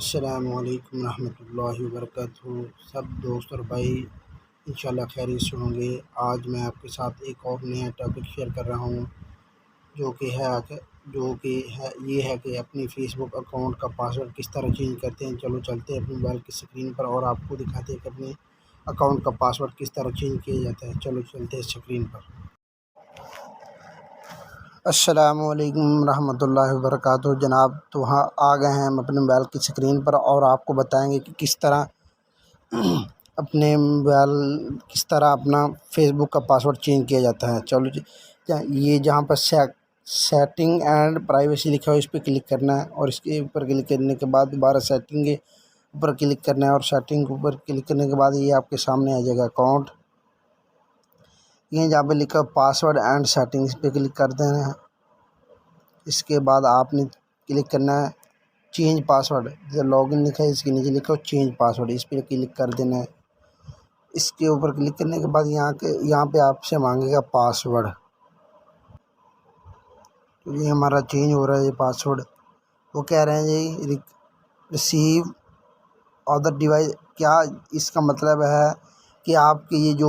अस्सलामुअलैकुम रहमतुल्लाहि वबरकातुहू। सब दोस्त और भाई इंशाल्लाह खैरियत से होंगे। आज मैं आपके साथ एक और नया टॉपिक शेयर कर रहा हूँ जो कि है ये है कि अपनी फ़ेसबुक अकाउंट का पासवर्ड किस तरह चेंज करते हैं। चलो चलते हैं अपने मोबाइल की स्क्रीन पर और आपको दिखाते हैं कि अपने अकाउंट का पासवर्ड किस तरह चेंज किया जाता है। चलो चलते हैं स्क्रीन पर। अस्सलामुअलैकुम रहमतुल्लाहि वबरकातुहू जनाब, तो हाँ आ गए हैं हम अपने मोबाइल की स्क्रीन पर और आपको बताएंगे कि किस तरह अपने मोबाइल किस तरह अपना फ़ेसबुक का पासवर्ड चेंज किया जाता है। चलो ये जहाँ पर सेटिंग एंड प्राइवेसी लिखा है इस पर क्लिक करना है और इसके ऊपर क्लिक करने के बाद दोबारा सेटिंग के ऊपर क्लिक करना है और सेटिंग के ऊपर क्लिक करने के बाद ये आपके सामने आ जाएगा अकाउंट। ये जहाँ पे लिखा पासवर्ड एंड सेटिंग्स पे क्लिक कर देना है। इसके बाद आपने क्लिक करना है चेंज पासवर्ड, जो लॉगिन लिखा है इसके नीचे लिखा हो चेंज पासवर्ड, इस पर क्लिक कर देना है। इसके ऊपर क्लिक करने के बाद यहाँ पे आपसे मांगेगा पासवर्ड। तो ये हमारा चेंज हो रहा है ये पासवर्ड। वो कह रहे हैं जी रिसीव अदर डिवाइस। क्या इसका मतलब है कि आपके ये जो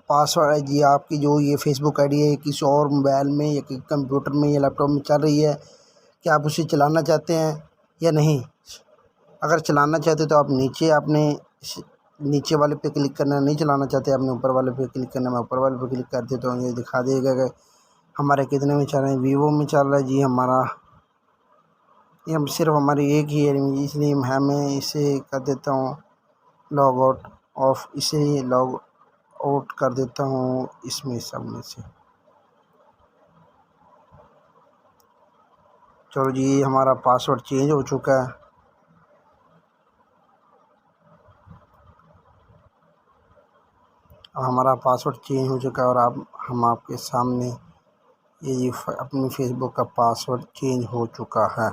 पासवर्ड है जी, आपकी जो ये फेसबुक आईडी है किसी और मोबाइल में या कंप्यूटर में या लैपटॉप में चल रही है, क्या आप उसे चलाना चाहते हैं या नहीं। अगर चलाना चाहते तो आप नीचे वाले पे क्लिक करना है, नहीं चलाना चाहते आपने ऊपर वाले पे क्लिक करना है। मैं ऊपर वाले पे क्लिक कर देता हूँ। ये दिखा देगा कि हमारे कितने में चल रहे हैं। वीवो में चल रहा है जी हमारा, ये हम सिर्फ हमारी एक ही है, इसलिए मैं इसे कर देता हूँ लॉग आउट ऑफ, इसे लॉग आउट कर देता हूँ इसमें सब में से। चलो जी हमारा पासवर्ड चेंज हो चुका है। हमारा पासवर्ड चेंज हो चुका है और हम आपके सामने ये अपनी फ़ेसबुक का पासवर्ड चेंज हो चुका है।